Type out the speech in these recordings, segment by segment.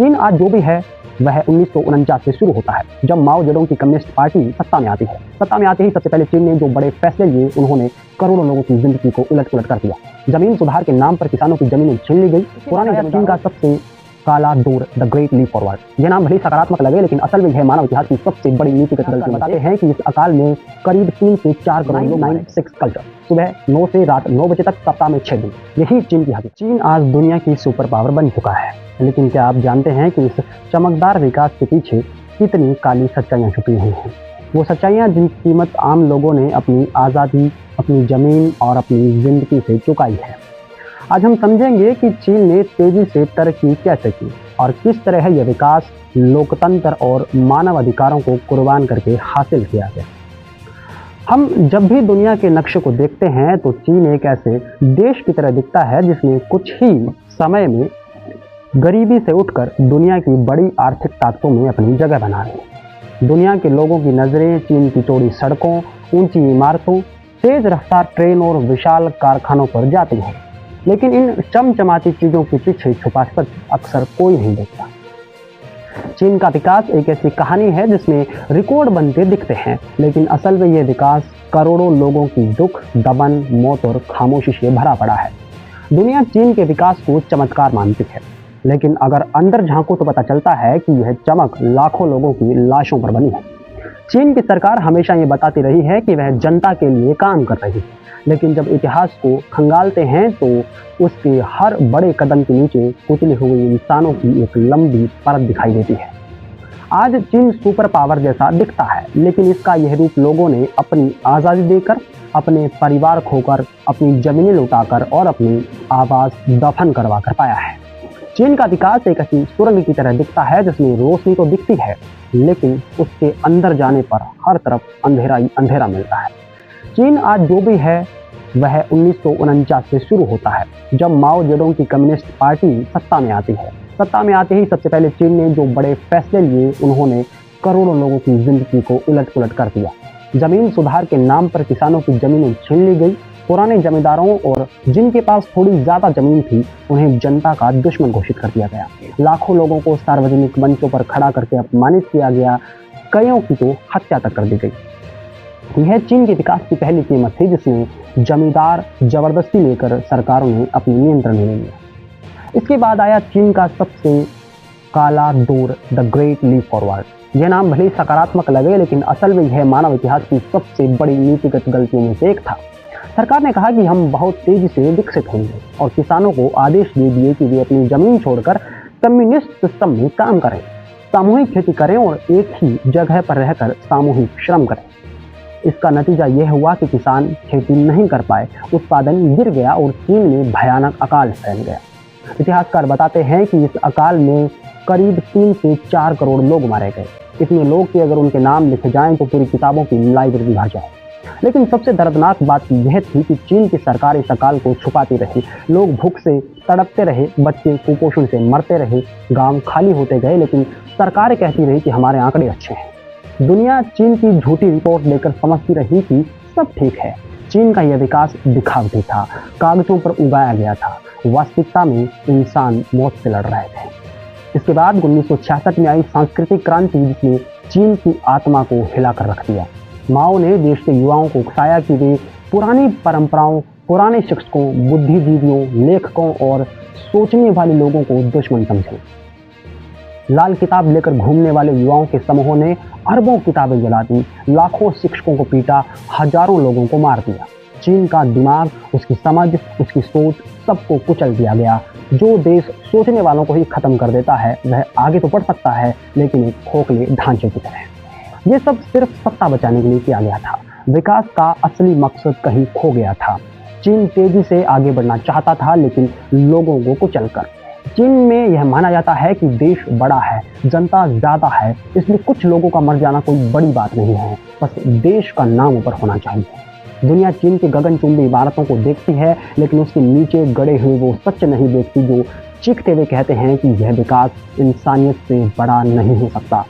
चीन आज जो भी है वह 1949 से शुरू होता है, जब माओ जेडोंग की कम्युनिस्ट पार्टी सत्ता में आती है। सत्ता में आते ही सबसे पहले चीन ने जो बड़े फैसले लिए, उन्होंने करोड़ों लोगों की जिंदगी को उलट-पुलट कर दिया। जमीन सुधार के नाम पर किसानों की जमीनें छीन ली गई। पुराने चीन का सबसे काला दौर, द ग्रेट लीप फॉरवर्ड। यह नाम भले सकारात्मक लगे, लेकिन असल में यह मानव इतिहास की सबसे बड़ी नीतिगत गलती। बताते हैं कि इस अकाल में करीब 3 से 4 करोड़ लोग 9-6 कल्चर, सुबह 9 से रात 9 बजे तक, सप्ताह में 6 दिन, यही चीन की हकीकत। चीन आज दुनिया की सुपर पावर बन चुका है, लेकिन क्या आप जानते हैं कि इस चमकदार विकास के पीछे कितनी काली सच्चाइयां छुपी हुई हैं? वो सच्चाइयां जिनकी कीमत आम लोगों ने अपनी आज़ादी, अपनी जमीन और अपनी जिंदगी से चुकाई है। आज हम समझेंगे कि चीन ने तेजी से तरक्की कैसे की और किस तरह यह विकास लोकतंत्र और मानव अधिकारों को कुर्बान करके हासिल किया गया। हम जब भी दुनिया के नक्शे को देखते हैं तो चीन एक ऐसे देश की तरह दिखता है जिसने कुछ ही समय में गरीबी से उठकर दुनिया की बड़ी आर्थिक ताकतों में अपनी जगह बना ली। दुनिया के लोगों की नज़रें चीन की चौड़ी सड़कों, ऊंची इमारतों, तेज रफ्तार ट्रेन और विशाल कारखानों पर जाती है, लेकिन इन चमचमाती चीज़ों के पीछे छुपा सच अक्सर कोई नहीं देखता। चीन का विकास एक ऐसी कहानी है जिसमें रिकॉर्ड बनते दिखते हैं, लेकिन असल में यह विकास करोड़ों लोगों की दुख, दमन, मौत और खामोशी से भरा पड़ा है। दुनिया चीन के विकास को चमत्कार मानती है, लेकिन अगर अंदर झांको तो पता चलता है कि यह चमक लाखों लोगं की लाशों पर बनी है। चीन की सरकार हमेशा ये बताती रही है कि वह जनता के लिए काम कर रही है, लेकिन जब इतिहास को खंगालते हैं तो उसके हर बड़े कदम के नीचे कुचले हुए इंसानों की एक लंबी परत दिखाई देती है। आज चीन सुपर पावर जैसा दिखता है, लेकिन इसका यह रूप लोगों ने अपनी आज़ादी देकर, अपने परिवार खोकर, अपनी जमीनें लुटाकर और अपनी आवाज़ दफन करवा कर पाया है। चीन का विकास एक ऐसी सुरंग की तरह दिखता है जिसमें रोशनी तो दिखती है, लेकिन उसके अंदर जाने पर हर तरफ अंधेरा ही अंधेरा मिलता है। चीन आज जो भी है वह 1949 से शुरू होता है, जब माओ जेडोंग की कम्युनिस्ट पार्टी सत्ता में आती है। सत्ता में आते ही सबसे पहले चीन ने जो बड़े फैसले लिए, उन्होंने करोड़ों लोगों की जिंदगी को उलट-पुलट कर दिया। जमीन सुधार के नाम पर किसानों की जमीनें छीन ली गई। पुराने जमींदारों और जिनके पास थोड़ी ज़्यादा जमीन थी, उन्हें जनता का दुश्मन घोषित कर दिया गया। लाखों लोगों को सार्वजनिक मंचों पर खड़ा करके अपमानित किया गया, कईयों की तो हत्या तक कर दी गई। यह चीन के विकास की पहली कीमत थी जिसमें जमींदार जबरदस्ती लेकर सरकारों ने अपने नियंत्रण में लिया। इसके बाद आया चीन का सबसे काला दौर, द ग्रेट लीप फॉरवर्ड। यह नाम भले सकारात्मक लगे, लेकिन असल में यह मानव इतिहास की सबसे बड़ी नीतिगत गलतियों में से एक था। सरकार ने कहा कि हम बहुत तेजी से विकसित होंगे और किसानों को आदेश दे दिए कि वे अपनी जमीन छोड़कर कम्युनिस्ट सिस्टम में काम करें, सामूहिक खेती करें और एक ही जगह पर रहकर सामूहिक श्रम करें। इसका नतीजा यह हुआ कि किसान खेती नहीं कर पाए, उत्पादन गिर गया और चीन में भयानक अकाल फैल गया। इतिहासकार बताते हैं कि इस अकाल में करीब 3 से 4 करोड़ लोग मारे गए। इतने लोग कि अगर उनके नाम लिखे जाएं तो पूरी किताबों की लाइब्रेरी भर जाए। लेकिन सबसे दर्दनाक बात यह थी कि चीन की सरकार इस अकाल को छुपाती रही। लोग भूख से तड़पते रहे, बच्चे कुपोषण से मरते रहे, गांव खाली होते गए, लेकिन सरकार कहती रही कि हमारे आंकड़े अच्छे हैं। दुनिया चीन की झूठी रिपोर्ट लेकर समझती रही कि सब ठीक है। चीन का यह विकास दिखावटी था, कागजों पर उगाया गया था, वास्तविकता में इंसान मौत से लड़ रहे थे। इसके बाद 1966 में आई सांस्कृतिक क्रांति, जिसने चीन की आत्मा को हिलाकर रख दिया। माओ ने देश के युवाओं को उकसाया कि वे पुरानी परंपराओं, पुराने शिक्षकों, बुद्धिजीवियों, लेखकों और सोचने वाले लोगों को दुश्मन समझें। लाल किताब लेकर घूमने वाले युवाओं के समूहों ने अरबों किताबें जला दी, लाखों शिक्षकों को पीटा, हजारों लोगों को मार दिया। चीन का दिमाग, उसकी समझ, उसकी सोच, सबको कुचल दिया गया। जो देश सोचने वालों को ही खत्म कर देता है वह आगे तो बढ़ सकता है, लेकिन एक खोखले ढांचे की तरह। ये सब सिर्फ सत्ता बचाने के लिए किया गया था। विकास का असली मकसद कहीं खो गया था। चीन तेजी से आगे बढ़ना चाहता था, लेकिन लोगों को कुचलकर। चीन में यह माना जाता है कि देश बड़ा है, जनता ज़्यादा है, इसलिए कुछ लोगों का मर जाना कोई बड़ी बात नहीं है, बस देश का नाम ऊपर होना चाहिए। दुनिया चीन के गगनचुंबी इमारतों को देखती है, लेकिन उसके नीचे गड़े हुए वो सच नहीं देखती जो चीखते हुए कहते हैं कि यह विकास इंसानियत से बड़ा नहीं हो सकता।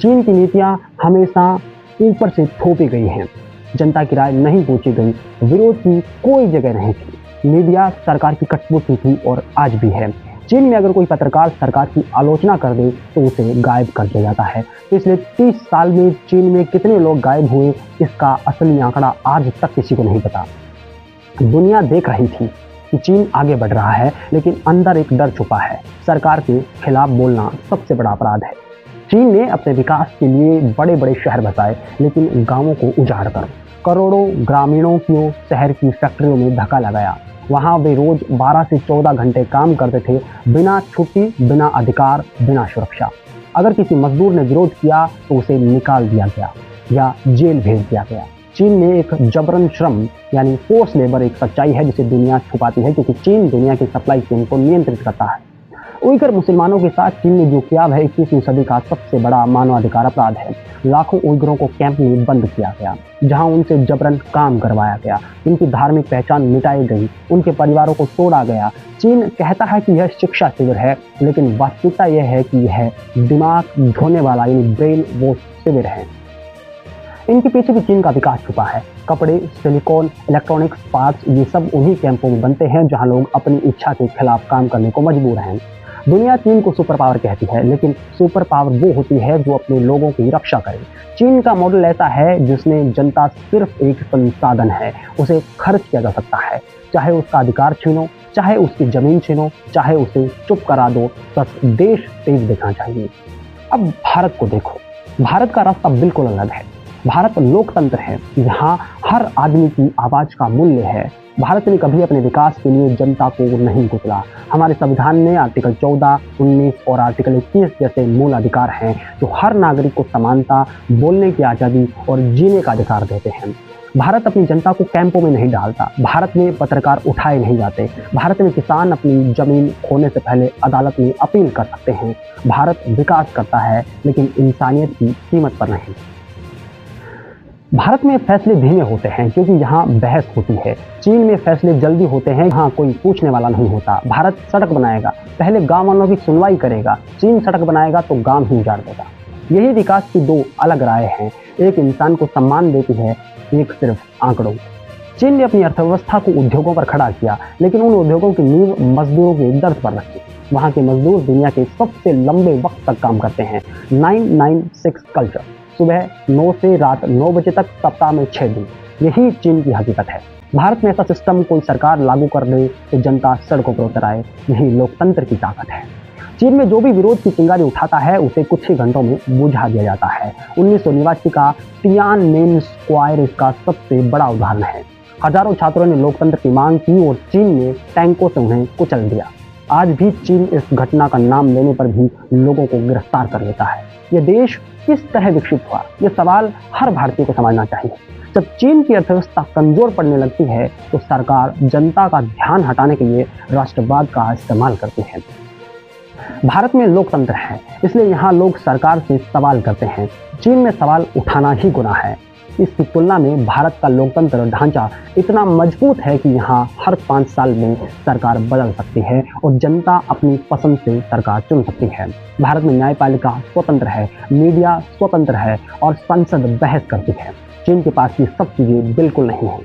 चीन की नीतियाँ हमेशा ऊपर से थोपी गई हैं, जनता की राय नहीं पूछी गई, विरोध की कोई जगह नहीं थी। मीडिया सरकार की कठपुतली थी और आज भी है। चीन में अगर कोई पत्रकार सरकार की आलोचना कर दे तो उसे गायब कर दिया जाता है। पिछले 30 साल में चीन में कितने लोग गायब हुए, इसका असली आंकड़ा आज तक किसी को नहीं पता। दुनिया देख रही थी कि चीन आगे बढ़ रहा है, लेकिन अंदर एक डर छुपा है। सरकार के खिलाफ बोलना सबसे बड़ा अपराध है। चीन ने अपने विकास के लिए बड़े बड़े शहर बसाए, लेकिन गांवों को उजाड़ कर करोड़ों ग्रामीणों को शहर की फैक्ट्रियों में धक्का लगाया। वहां वे रोज 12 से 14 घंटे काम करते थे, बिना छुट्टी, बिना अधिकार, बिना सुरक्षा। अगर किसी मजदूर ने विरोध किया तो उसे निकाल दिया गया या जेल भेज दिया गया। चीन में एक जबरन श्रम यानी फोर्स लेबर एक सच्चाई है जिसे दुनिया छुपाती है, क्योंकि चीन दुनिया की सप्लाई चेन को नियंत्रित करता है। उइगर मुसलमानों के साथ चीन ने जो किया वह 21वीं सदी का सबसे बड़ा मानवाधिकार अपराध है। लाखों उइगरों को कैंप में बंद किया गया, जहां उनसे जबरन काम करवाया गया, उनकी धार्मिक पहचान मिटाई गई, उनके परिवारों को तोड़ा गया। चीन कहता है कि यह शिक्षा शिविर है, लेकिन वास्तविकता यह है कि यह दिमाग धोने वाला यानी ब्रेन वॉश शिविर है। इनके पीछे भी चीन का विकास छुपा है। कपड़े, सिलिकॉन, इलेक्ट्रॉनिक्स पार्ट्स, ये सब उन्हीं कैंपों में बनते हैं जहां लोग अपनी इच्छा के खिलाफ काम करने को मजबूर हैं। दुनिया चीन को सुपर पावर कहती है, लेकिन सुपर पावर वो होती है जो अपने लोगों की रक्षा करे। चीन का मॉडल ऐसा है जिसमें जनता सिर्फ एक संसाधन है, उसे खर्च किया जा सकता है। चाहे उसका अधिकार छीनो, चाहे उसकी जमीन छीनो, चाहे उसे चुप करा दो, बस देश तेज देखना चाहिए। अब भारत को देखो, भारत का रास्ता बिल्कुल अलग है। भारत लोकतंत्र है, यहाँ हर आदमी की आवाज का मूल्य है। भारत ने कभी अपने विकास के लिए जनता को नहीं कुचला। हमारे संविधान में आर्टिकल 14, 19 और आर्टिकल 21 जैसे मूल अधिकार हैं जो हर नागरिक को समानता, बोलने की आज़ादी और जीने का अधिकार देते हैं। भारत अपनी जनता को कैंपों में नहीं डालता। भारत में पत्रकार उठाए नहीं जाते। भारत में किसान अपनी जमीन खोने से पहले अदालत में अपील कर सकते हैं। भारत विकास करता है, लेकिन इंसानियत की कीमत पर नहीं। भारत में फैसले धीमे होते हैं क्योंकि यहाँ बहस होती है। चीन में फैसले जल्दी होते हैं, यहाँ कोई पूछने वाला नहीं होता। भारत सड़क बनाएगा, पहले गांव वालों की सुनवाई करेगा। चीन सड़क बनाएगा तो गांव ही उजाड़ देगा। यही विकास की दो अलग राय हैं। एक इंसान को सम्मान देती है, एक सिर्फ आंकड़ों। चीन ने अपनी अर्थव्यवस्था को उद्योगों पर खड़ा किया, लेकिन उन उद्योगों की नींव मजदूरों के दर्द पर रखी। वहाँ के मजदूर दुनिया के सबसे लंबे वक्त तक काम करते हैं। 996 कल्चर, सुबह 9 से रात 9 बजे तक, सप्ताह में 6 दिन। यही चीन की हकीकत है। भारत में ऐसा सिस्टम कोई सरकार लागू कर दे तो जनता सड़कों पर उतर आए। यही लोकतंत्र की ताकत है। चीन में जो भी विरोध की चिंगारी उठाता है उसे कुछ ही घंटों में बुझा दिया जाता है। 1989 का तियानमेन स्क्वायर इसका सबसे बड़ा उदाहरण है। हजारों छात्रों ने लोकतंत्र की मांग की और चीन ने टैंकों से उन्हें कुचल दिया। आज भी चीन इस घटना का नाम लेने पर भी लोगों को गिरफ्तार कर लेता है। यह देश किस तरह विकसित हुआ, यह सवाल हर भारतीय को समझना चाहिए। जब चीन की अर्थव्यवस्था कमजोर पड़ने लगती है तो सरकार जनता का ध्यान हटाने के लिए राष्ट्रवाद का इस्तेमाल करती है। भारत में लोकतंत्र है, इसलिए यहाँ लोग सरकार से सवाल करते हैं। चीन में सवाल उठाना ही गुनाह है। इसकी तुलना में भारत का लोकतंत्र ढांचा इतना मजबूत है कि यहाँ हर 5 साल में सरकार बदल सकती है और जनता अपनी पसंद से सरकार चुन सकती है। भारत में न्यायपालिका स्वतंत्र है, मीडिया स्वतंत्र है और संसद बहस करती है। चीन के पास ये सब चीज़ें बिल्कुल नहीं है।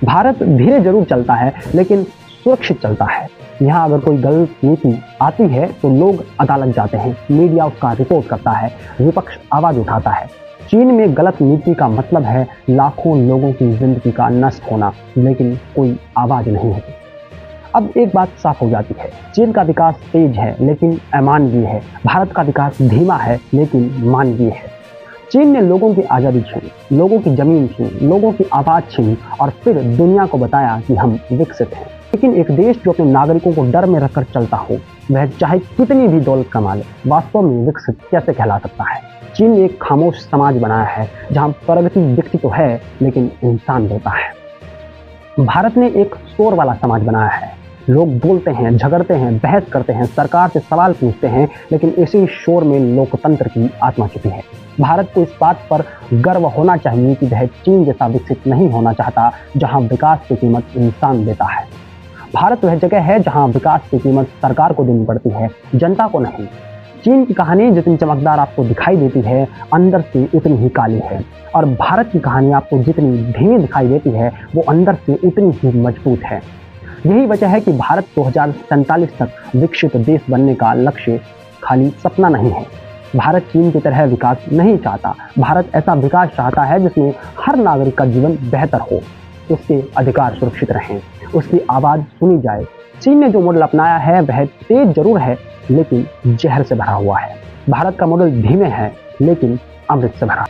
भारत धीरे जरूर चलता है, लेकिन सुरक्षित चलता है। यहाँ अगर कोई गलत नीति आती है तो लोग अदालत जाते हैं, मीडिया उसका रिपोर्ट करता है, विपक्ष आवाज़ उठाता है। चीन में गलत नीति का मतलब है लाखों लोगों की जिंदगी का नष्ट होना, लेकिन कोई आवाज़ नहीं होती। अब एक बात साफ हो जाती है, चीन का विकास तेज है लेकिन अमानवीय है। भारत का विकास धीमा है लेकिन मानवीय है। चीन ने लोगों की आज़ादी छीनी, लोगों की जमीन छीनी, लोगों की आवाज़ छीनी और फिर दुनिया को बताया कि हम विकसित हैं। लेकिन एक देश जो अपने नागरिकों को डर में रखकर चलता हो, वह चाहे कितनी भी दौलत कमा ले, वास्तव में विकसित कैसे कहला सकता है? चीन ने एक खामोश समाज बनाया है जहां प्रगति दिखती तो है लेकिन इंसान रोता है। भारत ने एक शोर वाला समाज बनाया है। लोग बोलते हैं, झगड़ते हैं, बहस करते हैं, सरकार से सवाल पूछते हैं, लेकिन इसी शोर में लोकतंत्र की आत्मा छिपी है। भारत को इस बात पर गर्व होना चाहिए कि वह चीन जैसा विकसित नहीं होना चाहता, जहां विकास की कीमत इंसान देता है। भारत वह जगह है जहां विकास की कीमत सरकार को देनी पड़ती है, जनता को नहीं। चीन की कहानी जितनी चमकदार आपको दिखाई देती है, अंदर से उतनी ही काली है, और भारत की कहानी आपको जितनी धीमी दिखाई देती है, वो अंदर से उतनी ही मजबूत है। यही वजह है कि भारत 2047 तक विकसित देश बनने का लक्ष्य खाली सपना नहीं है। भारत चीन की तरह विकास नहीं चाहता। भारत ऐसा विकास चाहता है जिसमें हर नागरिक का जीवन बेहतर हो, उसके अधिकार सुरक्षित रहें, उसकी आवाज़ सुनी जाए। चीन ने जो मॉडल अपनाया है वह तेज जरूर है लेकिन जहर से भरा हुआ है। भारत का मॉडल धीमे है लेकिन अमृत से भरा।